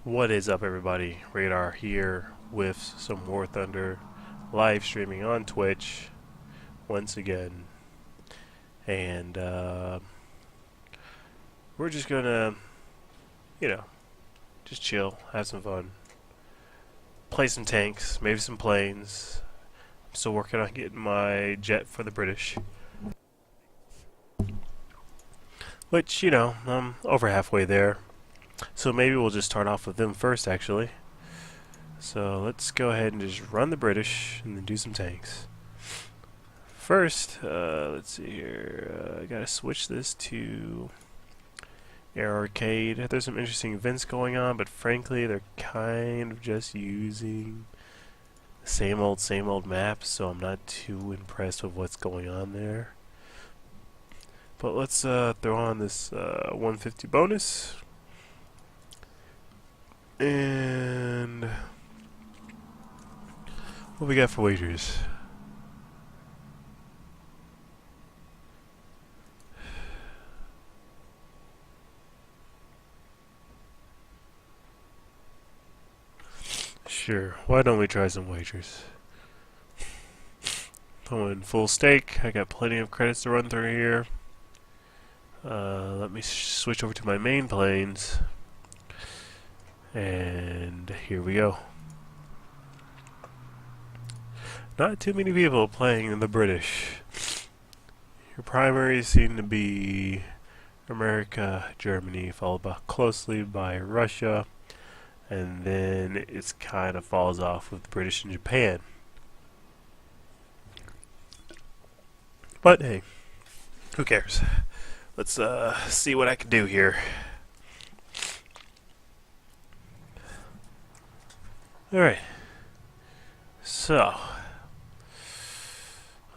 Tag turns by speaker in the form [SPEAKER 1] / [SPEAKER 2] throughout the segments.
[SPEAKER 1] What is up, everybody? Radar here with some War Thunder live streaming on Twitch once again, and we're just gonna, you know, just chill, have some fun, play some tanks, maybe some planes. I'm still working on getting my jet for the British, which I'm over halfway there. So maybe we'll just start off with them first, actually. So let's go ahead and just run the British and then do some tanks. First, let's see here. I gotta switch this to Air Arcade. There's some interesting events going on, but frankly, they're kind of just using the same old maps, so I'm not too impressed with what's going on there. But let's throw on this 150 bonus. And what we got for wagers? Sure, why don't we try some wagers? Going full stake. I got plenty of credits to run through here. Let me switch over to my main planes. And here we go. Not too many people playing in the British. Your primaries seem to be America, Germany, followed closely by Russia, and then it kind of falls off with British and Japan. But hey, who cares? Let's see what I can do here. Alright, so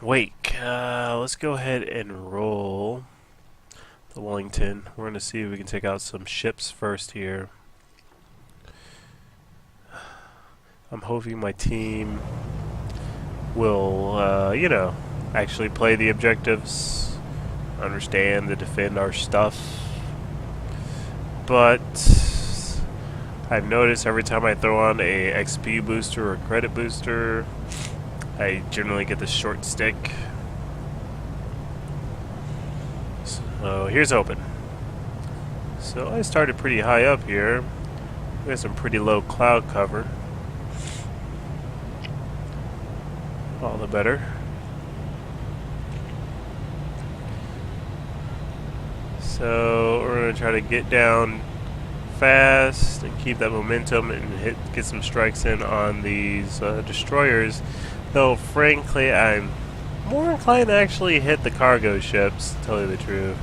[SPEAKER 1] Wake, let's go ahead and roll the Wellington. We're going to see if we can take out some ships first here. I'm hoping my team will, actually play the objectives, understand to defend our stuff, but I've noticed every time I throw on a XP booster or credit booster, I generally get the short stick. So here's hoping. So I started pretty high up here. We got some pretty low cloud cover. All the better. So we're going to try to get down fast and keep that momentum and get some strikes in on these destroyers, though frankly I'm more inclined to actually hit the cargo ships, to tell you the truth.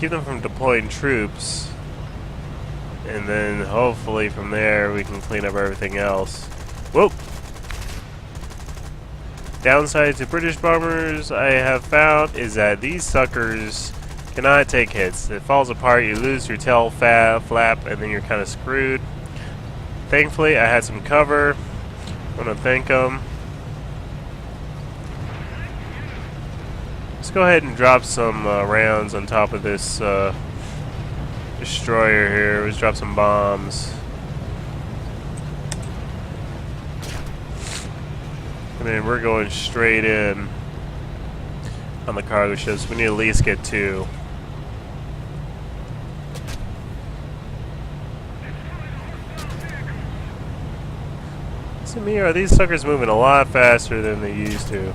[SPEAKER 1] Keep them from deploying troops, and then hopefully from there we can clean up everything else. Whoa! Downside to British bombers I have found is that these suckers cannot take hits. It falls apart, you lose your tail flap, and then you're kind of screwed. Thankfully, I had some cover. I want to thank them. Let's go ahead and drop some rounds on top of this destroyer here. Let's drop some bombs. And then we're going straight in on the cargo ships. We need to at least get two. To me, are these suckers moving a lot faster than they used to?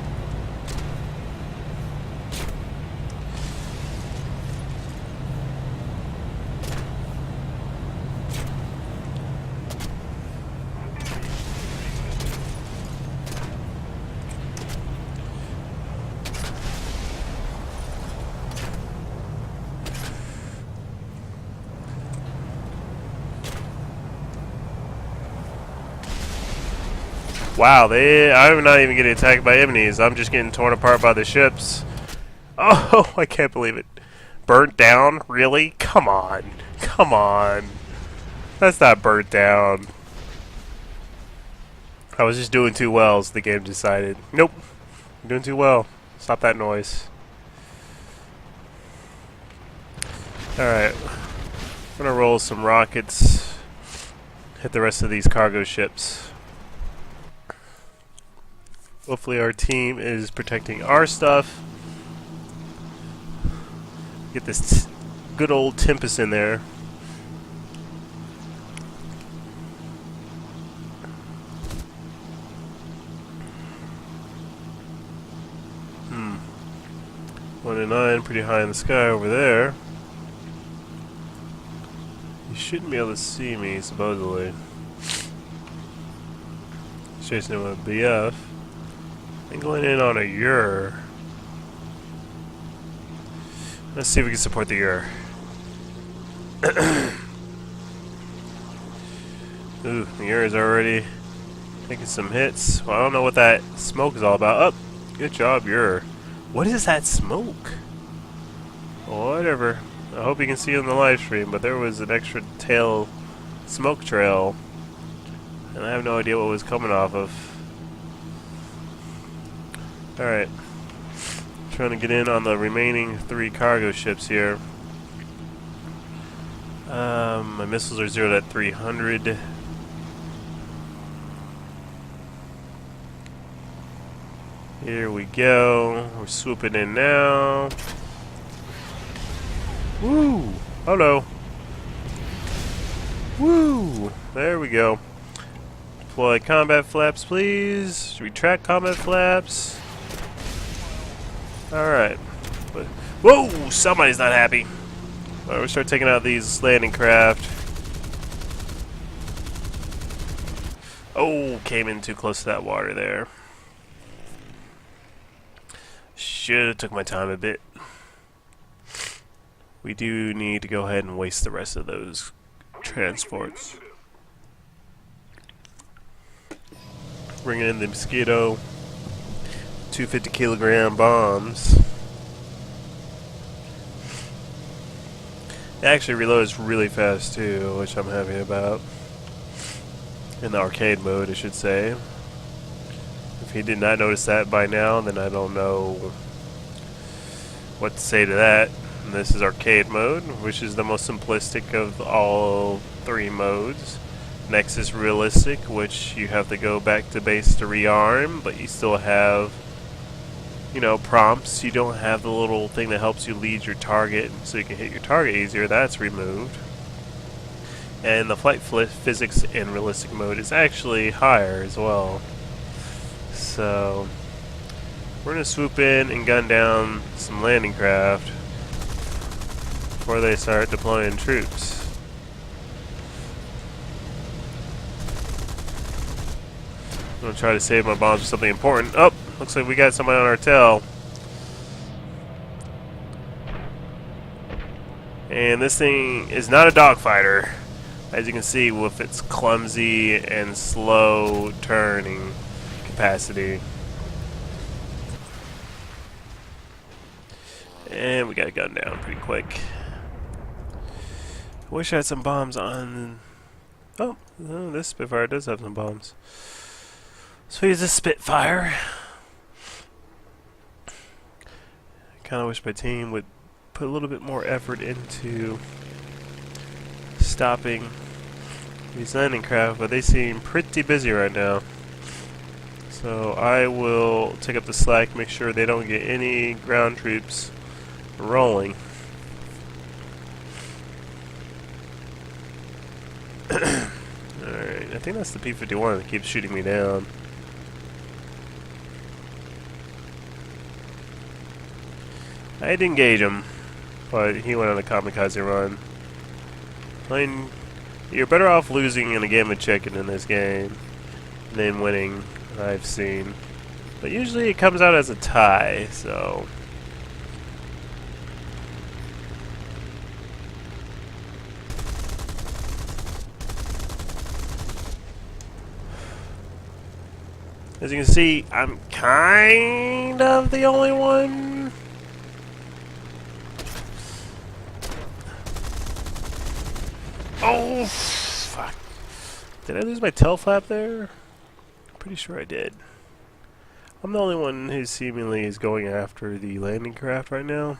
[SPEAKER 1] Wow, I'm not even getting attacked by enemies. I'm just getting torn apart by the ships. Oh, I can't believe it. Burnt down? Really? Come on. Come on. That's not burnt down. I was just doing too well, so the game decided. Nope. I'm doing too well. Stop that noise. Alright. I'm gonna roll some rockets hit the rest of these cargo ships. Hopefully our team is protecting our stuff. Get this good old Tempest in there. Hmm. 1 to 9, pretty high in the sky over there. You shouldn't be able to see me, supposedly. Chasing him with a BF. And going in on a Ur. Let's see if we can support the Ur. Ooh, the Ur is already taking some hits. Well, I don't know what that smoke is all about. Oh, good job, Ur. What is that smoke? Whatever. I hope you can see it on the live stream, but there was an extra tail smoke trail, and I have no idea what was coming off of. Alright. Trying to get in on the remaining 3 cargo ships here. My missiles are zeroed at 300. Here we go. We're swooping in now. Woo! Hello. Woo! There we go. Deploy combat flaps, please. Retract combat flaps. Alright. Whoa! Somebody's not happy. Alright, we start taking out these landing craft. Oh, came in too close to that water there. Should have took my time a bit. We do need to go ahead and waste the rest of those transports. Bringing in the Mosquito 250 kilogram bombs. It actually reloads really fast too, which I'm happy about. In the arcade mode, I should say. If you did not notice that by now, then I don't know what to say to that. And this is arcade mode, which is the most simplistic of all 3 modes. Next is realistic, which you have to go back to base to rearm, but you still have, you know, prompts. You don't have the little thing that helps you lead your target so you can hit your target easier. That's removed. And the flight physics in realistic mode is actually higher as well. So we're going to swoop in and gun down some landing craft before they start deploying troops. I'm going to try to save my bombs for something important. Oh, looks like we got somebody on our tail. And this thing is not a dogfighter, as you can see with its clumsy and slow turning capacity. And we got a gun down pretty quick. I wish I had some bombs on. Oh, this Spitfire does have some bombs. So here's a Spitfire. Kind of wish my team would put a little bit more effort into stopping these landing craft, but they seem pretty busy right now. So I will take up the slack, make sure they don't get any ground troops rolling. Alright, I think that's the P-51 that keeps shooting me down. I did engage him, but he went on a kamikaze run. I mean, you're better off losing in a game of chicken in this game than winning, I've seen. But usually it comes out as a tie, so... As you can see, I'm kind of the only one. Oh, fuck. Did I lose my tail flap there? Pretty sure I did. I'm the only one who seemingly is going after the landing craft right now.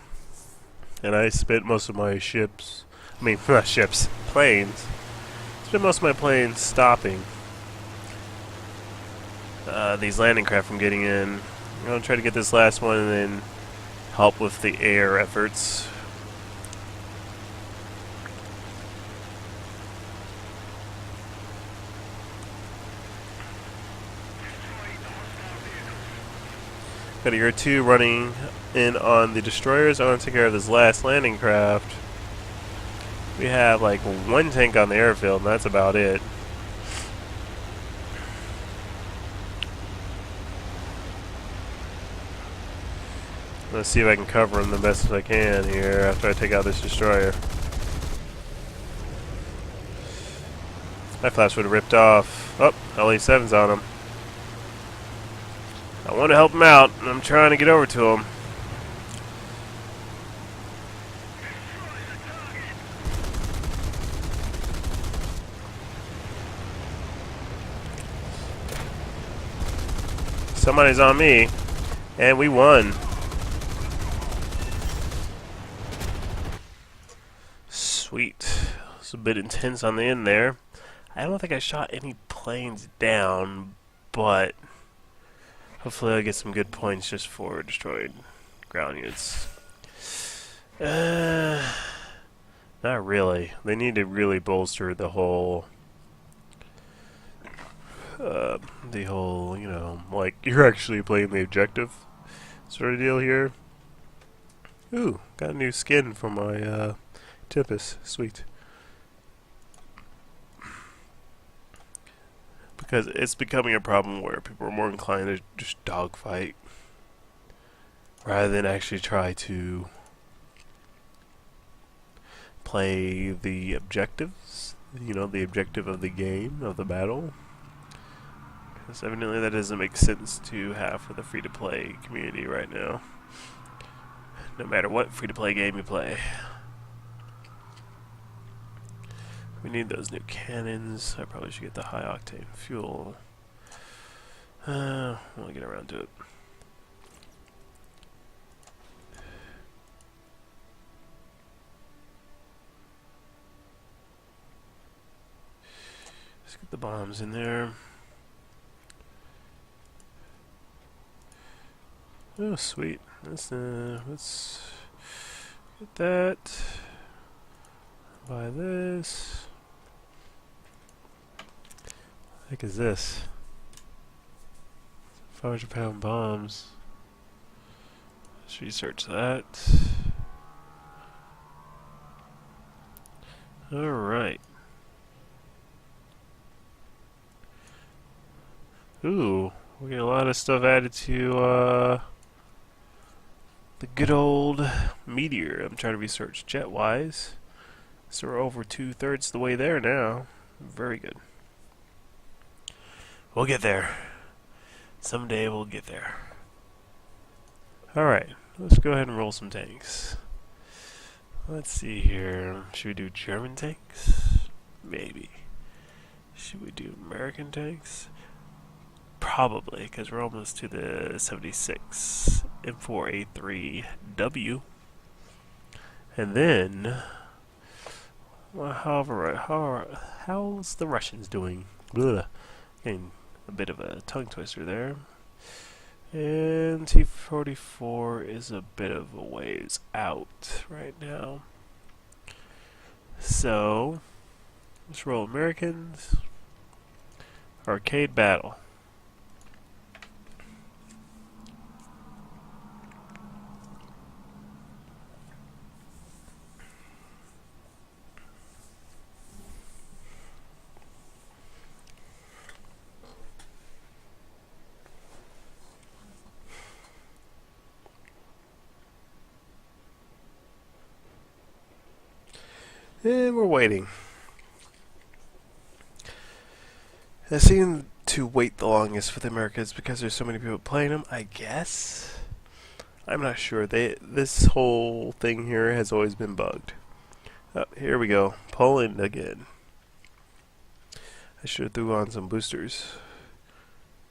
[SPEAKER 1] And I spent most of my ships, I mean, not ships, planes. Spent spend most of my planes stopping these landing craft from getting in. I'm going to try to get this last one and then help with the air efforts. Got a year 2 running in on the destroyers. I want to take care of this last landing craft. We have like 1 tank on the airfield, and that's about it. Let's see if I can cover him the best as I can here after I take out this destroyer. My flash would have ripped off. Oh, LE7's on him. I want to help him out, and I'm trying to get over to him. Somebody's on me, and we won. Sweet. It's a bit intense on the end there. I don't think I shot any planes down, but hopefully I'll get some good points just for destroyed ground units. Not really. They need to really bolster the whole, you know, like you're actually playing the objective sort of deal here. Ooh, got a new skin for my Tempest. Sweet. Because it's becoming a problem where people are more inclined to just dogfight rather than actually try to play the objectives, you know, the objective of the game, of the battle. Because evidently that doesn't make sense to have for the free-to-play community right now. No matter what free-to-play game you play. We need those new cannons. I probably should get the high-octane fuel. We'll get around to it. Let's get the bombs in there. Oh, sweet. Let's get that. Buy this. What the heck is this? 500-pound bombs. Let's research that. Alright. Ooh, we get a lot of stuff added to the good old meteor. I'm trying to research jet-wise. So we're over 2/3 the way there now. Very good. We'll get there. Someday we'll get there. Alright, let's go ahead and roll some tanks. Let's see here. Should we do German tanks? Maybe. Should we do American tanks? Probably, because we're almost to the 76 M4A3W. And then, well, how's the Russians doing? Blah. Getting a bit of a tongue twister there. And T-44 is a bit of a ways out right now. So, let's roll Americans. Arcade battle. And we're waiting. It seemed to wait the longest for the Americans because there's so many people playing them, I guess. I'm not sure. This whole thing here has always been bugged. Oh, here we go. Poland again. I should have threw on some boosters.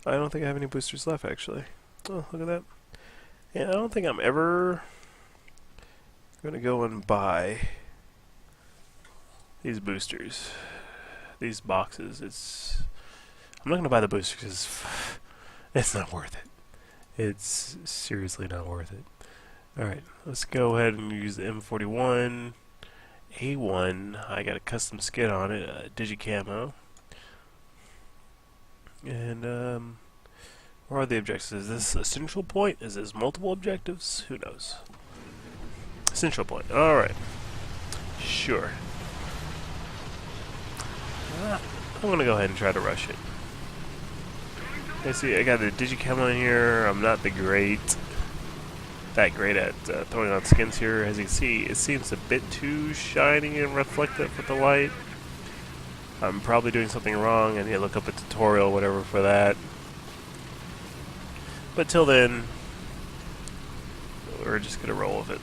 [SPEAKER 1] I don't think I have any boosters left, actually. Oh, look at that. And I don't think I'm ever going to go and buy these boosters. these boxes. I'm not gonna buy the booster because it's not worth it. It's seriously not worth it. Alright, let's go ahead and use the M41 A1. I got a custom skin on it, Digicamo. And what are the objectives? Is this a central point? Is this multiple objectives? Who knows? Central point. Alright. Sure. I'm gonna go ahead and try to rush it. I see I got the Digicamo in here. I'm not that great at throwing on skins here. As you can see, it seems a bit too shiny and reflective with the light. I'm probably doing something wrong. I need to look up a tutorial or whatever for that. But till then, we're just gonna roll with it.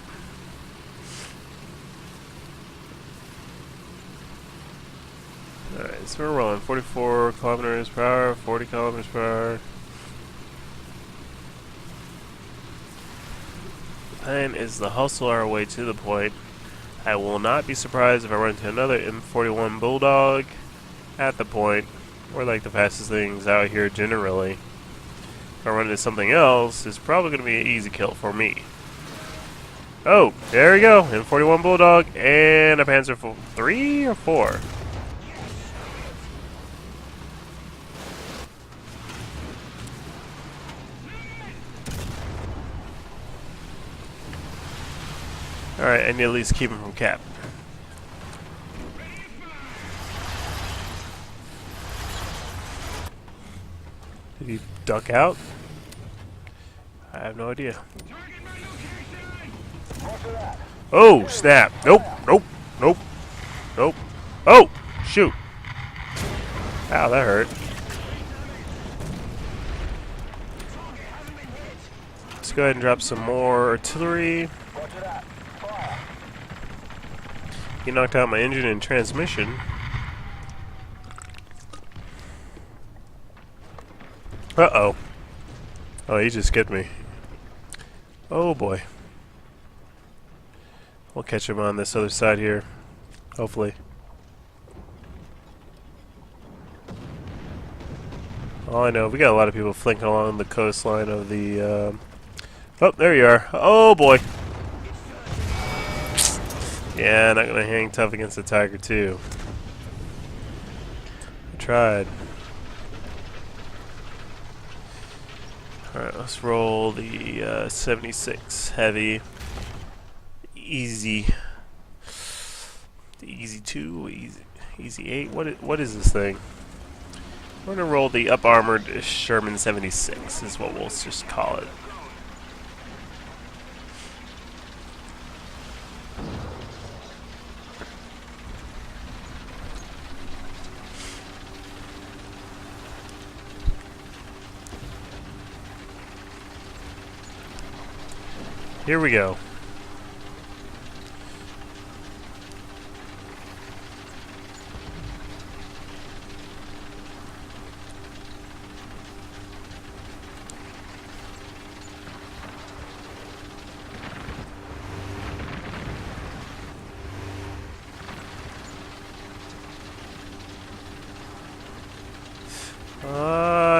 [SPEAKER 1] Alright, so we're rolling 44 kilometers per hour, 40 kilometers per hour. The plan is to hustle our way to the point. I will not be surprised if I run into another M41 Bulldog at the point. We're like the fastest things out here generally. If I run into something else, it's probably going to be an easy kill for me. Oh, there we go. M41 Bulldog and a Panzer 3 or 4. Alright, I need to at least keep him from cap. Did he duck out? I have no idea. Oh, snap. Nope, nope, nope, nope. Oh, shoot. Ow, that hurt. Let's go ahead and drop some more artillery. He knocked out my engine and transmission. Uh-oh. Oh, he just skipped me. Oh, boy. We'll catch him on this other side here. Hopefully. All I know, we got a lot of people flanking along the coastline of the... Oh, there you are. Oh, boy. Yeah, not gonna hang tough against the Tiger 2. I tried. Alright, let's roll the 76 heavy. Easy. The easy 2, easy 8. What is this thing? We're gonna roll the up armored Sherman 76 is what we'll just call it. Here we go.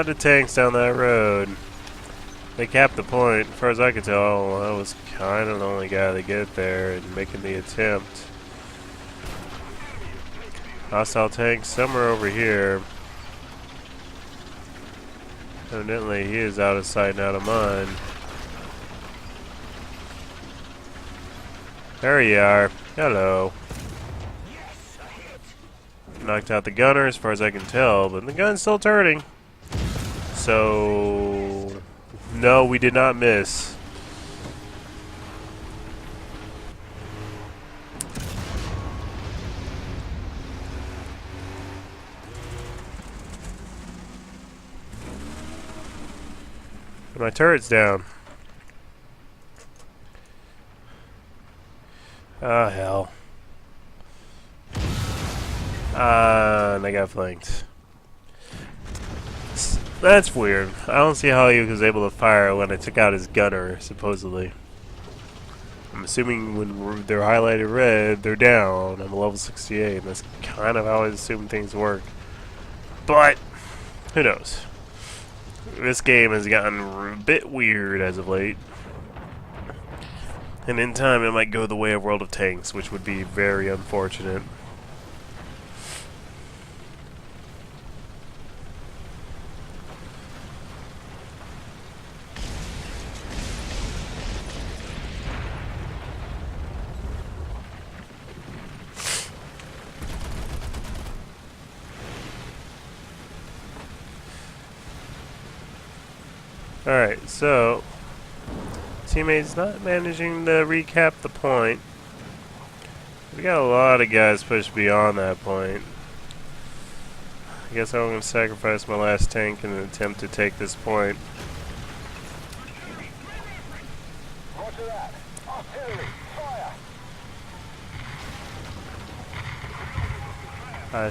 [SPEAKER 1] The tanks down that road. They capped the point. As far as I could tell, I was kind of the only guy to get there and making the attempt. Hostile tank somewhere over here. Evidently, he is out of sight and out of mind. There you are. Hello. Knocked out the gunner as far as I can tell, but the gun's still turning. So... no, we did not miss. My turret's down. Oh, hell. And I got flanked. That's weird. I don't see how he was able to fire when I took out his gunner, supposedly. I'm assuming when they're highlighted red, they're down. I'm a level 68, and that's kind of how I assume things work. But, who knows? This game has gotten a bit weird as of late. And in time, it might go the way of World of Tanks, which would be very unfortunate. Alright, so teammates not managing to recap the point. We got a lot of guys pushed beyond that point. I guess I'm going to sacrifice my last tank in an attempt to take this point.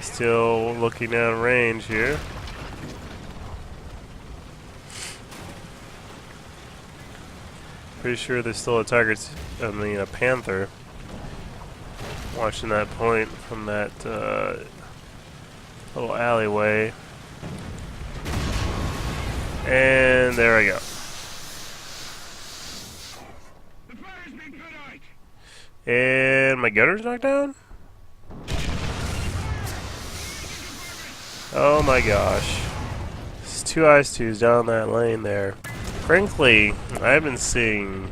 [SPEAKER 1] Still looking out of range here. Pretty sure there's still a a Panther watching that point from that little alleyway. And there we go. And my gunner's knocked down? Oh my gosh. It's two IS-2s down that lane there. Frankly, I've been seeing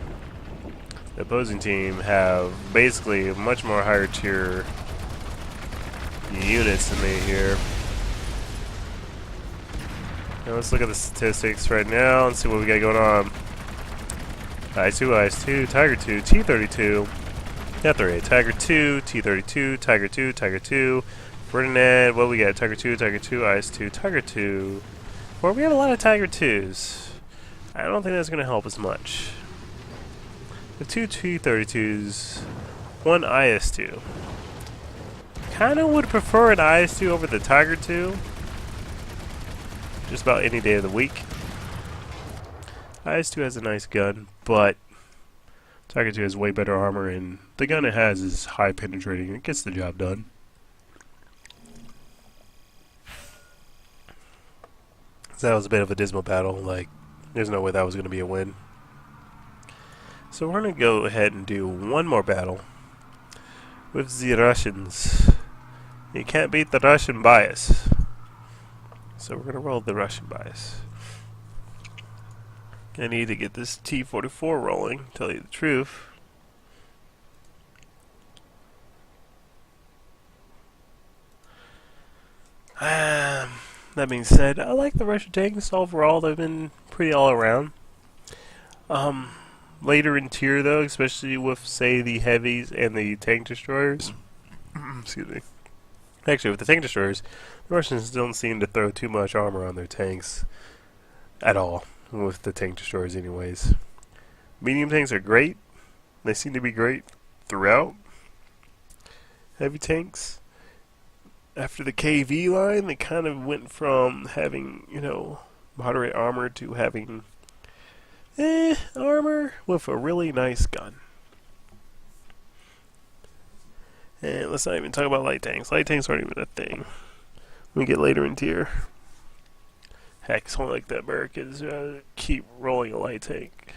[SPEAKER 1] the opposing team have basically much more higher tier units than me here. Now let's look at the statistics right now and see what we got going on. IS-2, IS-2, Tiger 2, T-32, F-38, Tiger 2, T-32, Tiger 2, Tiger 2, Ferdinand, what we got? Tiger 2, Tiger 2, IS-2, Tiger 2. Well, we have a lot of Tiger 2s. I don't think that's going to help as much. The two T-32s, one IS-2. Kinda would prefer an IS-2 over the Tiger 2. Just about any day of the week. IS-2 has a nice gun, but Tiger 2 has way better armor, and the gun it has is high penetrating. It gets the job done. So that was a bit of a dismal battle. Like, there's no way that was going to be a win. So we're going to go ahead and do one more battle with the Russians. You can't beat the Russian bias. So we're going to roll the Russian bias. I need to get this T-44 rolling, tell you the truth. That being said, I like the Russian tanks overall. They've been pretty all around. Later in tier though, especially with say the heavies and the tank destroyers. Excuse me. Actually, with the tank destroyers, the Russians don't seem to throw too much armor on their tanks at all. With the tank destroyers, anyways. Medium tanks are great. They seem to be great throughout. Heavy tanks, after the KV line, they kind of went from having, you know, moderate armor to having armor with a really nice gun. And let's not even talk about light tanks. Light tanks aren't even a thing. When we get later in tier. Heck, it's only like the Americans keep rolling a light tank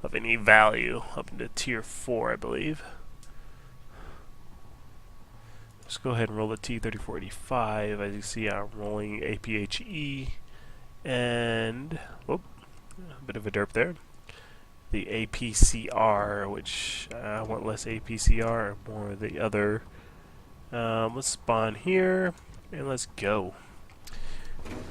[SPEAKER 1] of any value up into tier 4, I believe. Let's go ahead and roll the T-3485. As you see, I'm rolling APHE and whoop, a bit of a derp there. The APCR, which I want less APCR, more of the other. Let's spawn here and let's go.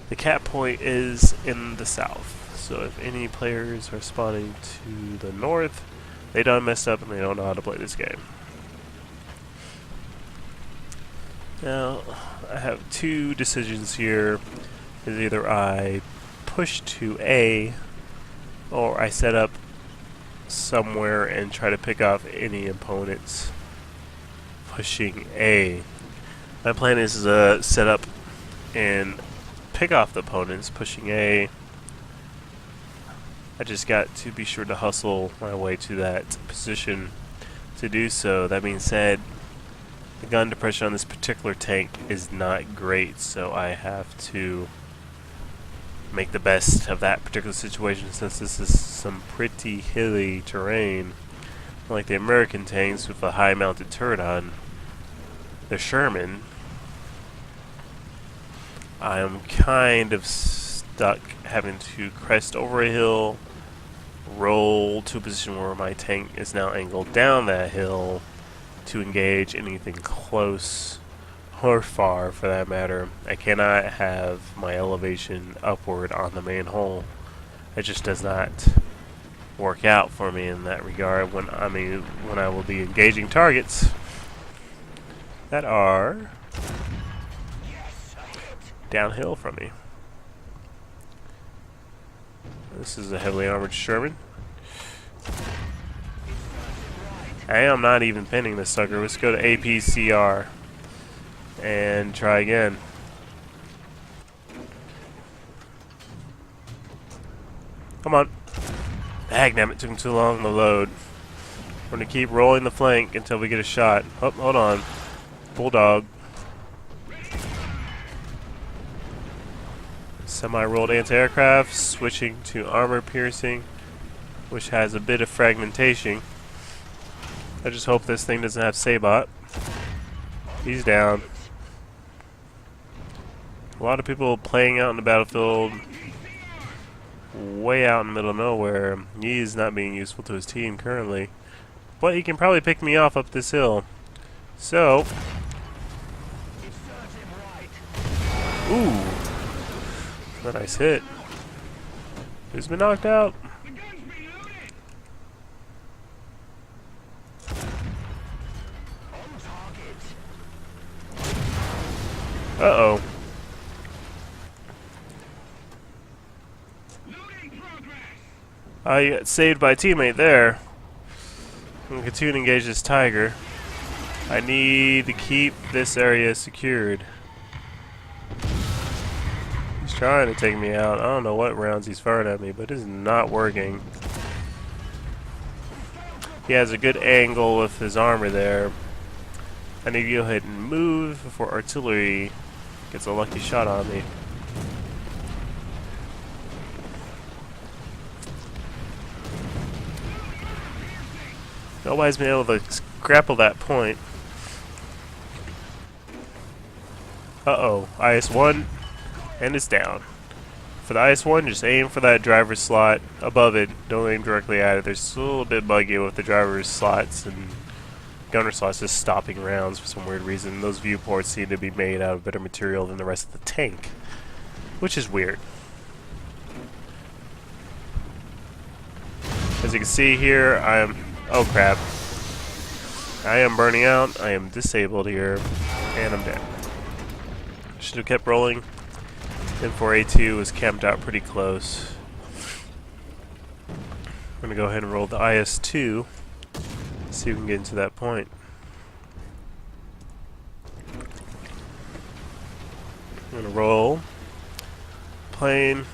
[SPEAKER 1] The cap point is in the south, so if any players are spawning to the north, they done messed up and they don't know how to play this game. Now, I have two decisions here. Is either I push to A, or I set up somewhere and try to pick off any opponents pushing A. My plan is to set up and pick off the opponents pushing A. I just got to be sure to hustle my way to that position to do so. That being said, the gun depression on this particular tank is not great, so I have to make the best of that particular situation since this is some pretty hilly terrain. Like the American tanks with a high mounted turret on the Sherman, I am kind of stuck having to crest over a hill, roll to a position where my tank is now angled down that hill to engage anything close or far for that matter. I cannot have my elevation upward on the main hull. It just does not work out for me in that regard when I will be engaging targets that are downhill from me. This is a heavily armored Sherman. I am not even pinning this sucker. Let's go to APCR and try again. Come on. Dang, it took him too long to load. We're going to keep rolling the flank until we get a shot. Oh, hold on. Bulldog. Semi-rolled anti-aircraft, switching to armor piercing, which has a bit of fragmentation. I just hope this thing doesn't have Sabot. He's down. A lot of people playing out in the battlefield way out in the middle of nowhere. He is not being useful to his team currently, but he can probably pick me off up this hill. So, ooh, a nice hit. Who's been knocked out? Uh-oh. I got saved by a teammate there. I'm going to continue to engage this Tiger. I need to keep this area secured. He's trying to take me out. I don't know what rounds he's firing at me, but it is not working. He has a good angle with his armor there. I need to go ahead and move before artillery gets a lucky shot on me. Nobody's been able to grapple that point. Uh-oh. IS-1, and it's down. For the IS-1, just aim for that driver's slot above it. Don't aim directly at it. They're still a little bit buggy with the driver's slots and gunner slots just stopping rounds for some weird reason. Those viewports seem to be made out of better material than the rest of the tank, which is weird. As you can see here, I am... oh crap. I am burning out. I am disabled here. And I'm dead. Should have kept rolling. M4A2 was camped out pretty close. I'm going to go ahead and roll the IS-2. See if we can get into that point. I'm going to roll. Plane.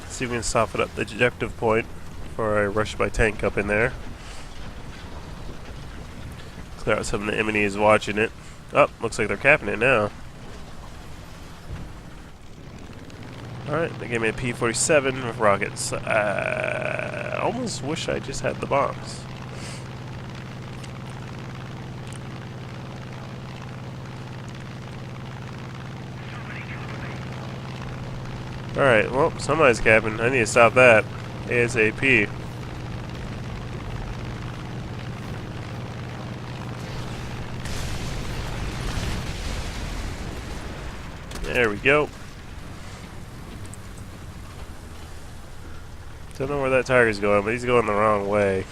[SPEAKER 1] See if we can soften up the objective point before I rush my tank up in there. Clear out some of the enemies watching it. Oh, looks like they're capping it now. Alright, they gave me a P-47 with rockets. I almost wish I just had the bombs. Alright, well, somebody's capping. I need to stop that ASAP. There we go. Don't know where that Tiger's going, but he's going the wrong way.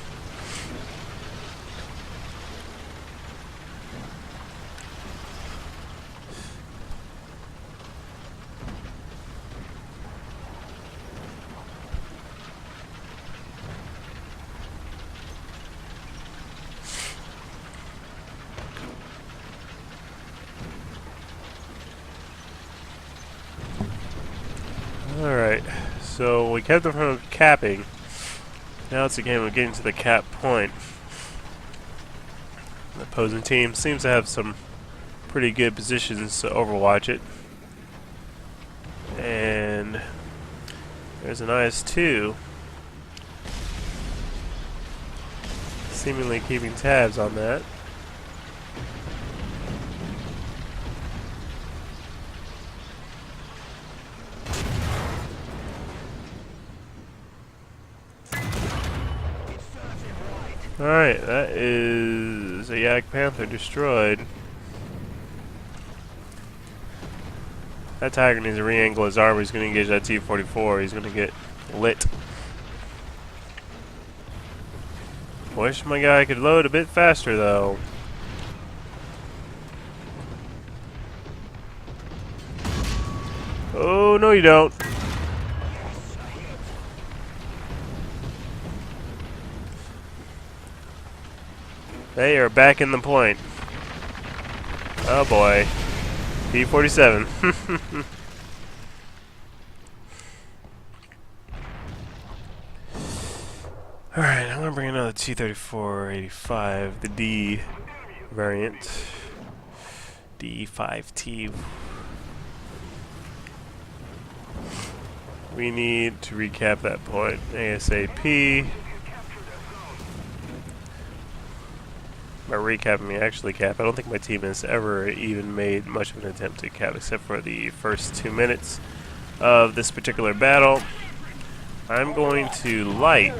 [SPEAKER 1] Alright, so we kept them from capping. Now it's a game of getting to the cap point. opposing team seems to have some pretty good positions to overwatch it. And there's an IS-2 seemingly keeping tabs on that. Alright, that is a Yak Panther destroyed. That Tiger needs to re-angle his armor. He's going to engage that T-44. He's going to get lit. Wish my guy could load a bit faster, though. Oh, no you don't. They are back in the point. Oh boy. T-47. Alright, I'm gonna bring another T-34-85, the D variant. D5T. We need to recap that point ASAP. By recapping, me actually cap. I don't think my team has ever even made much of an attempt to cap except for the first 2 minutes of this particular battle. I'm going to light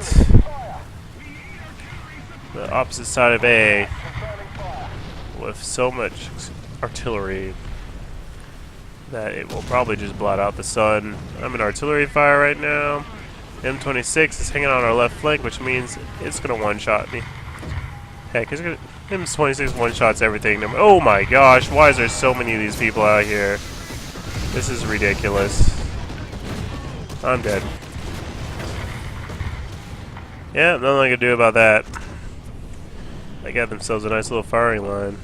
[SPEAKER 1] the opposite side of A with so much artillery that it will probably just blot out the sun. I'm in artillery fire right now. M26 is hanging on our left flank, which means it's going to one-shot me. Okay, because M26 one-shots everything. Oh my gosh, why is there so many of these people out here? This is ridiculous. I'm dead. Yeah, nothing I can do about that. They got themselves a nice little firing line.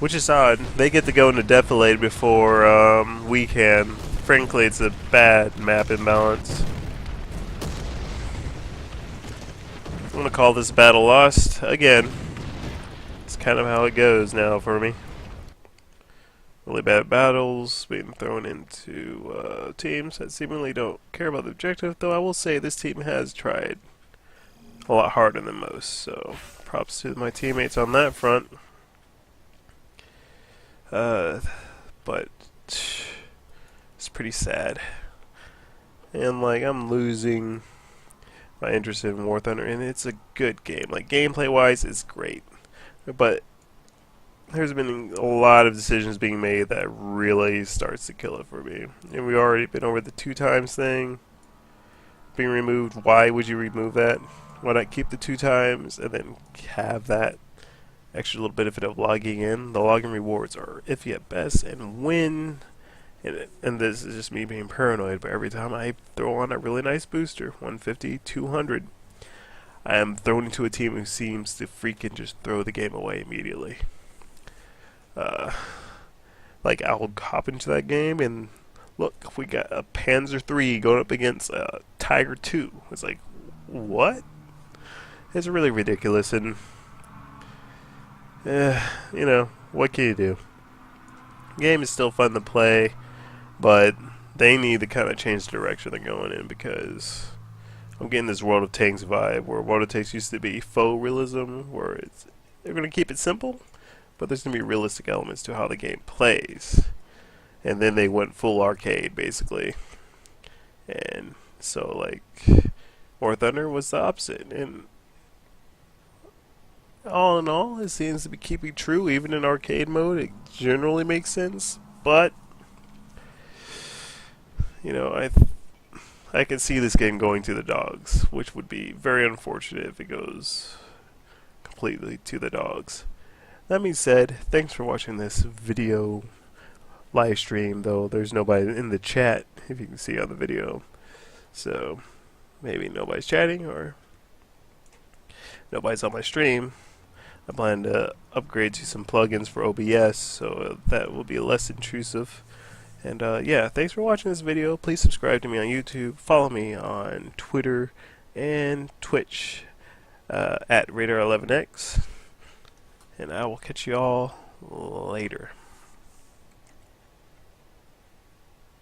[SPEAKER 1] Which is odd. They get to go into defilade before we can. Frankly, it's a bad map imbalance. I'm going to call this battle lost again. It's kind of how it goes now for me. Really bad battles being thrown into teams that seemingly don't care about the objective, though I will say this team has tried a lot harder than most, so props to my teammates on that front. But it's pretty sad. And like, I'm losing my interest in War Thunder, and it's a good game. Like, gameplay wise, it's great. But there's been a lot of decisions being made that really starts to kill it for me. And we've already been over the 2 times thing being removed. Why would you remove that? Why not keep the 2 times and then have that extra little benefit of logging in? The login rewards are iffy at best, and when, and this is just me being paranoid, but every time I throw on a really nice booster, 150, 200, I am thrown into a team who seems to freaking just throw the game away immediately. Like, I'll hop into that game and look, we got a Panzer III going up against a Tiger II. It's like, what? It's really ridiculous, and you know, what can you do? The game is still fun to play, but they need to kind of change the direction they're going in, because I'm getting this World of Tanks vibe, where World of Tanks used to be faux realism, where they're going to keep it simple, but there's going to be realistic elements to how the game plays. And then they went full arcade, basically. And so, like, War Thunder was the opposite. And all in all, it seems to be keeping true, even in arcade mode. It generally makes sense, but you know, I can see this game going to the dogs, which would be very unfortunate if it goes completely to the dogs. That being said, thanks for watching this video live stream, though there's nobody in the chat, if you can see on the video. So maybe nobody's chatting, or nobody's on my stream. I plan to upgrade to some plugins for OBS, so that will be less intrusive. And yeah, thanks for watching this video. Please subscribe to me on YouTube. Follow me on Twitter and Twitch at Radar11X. and I will catch you all later.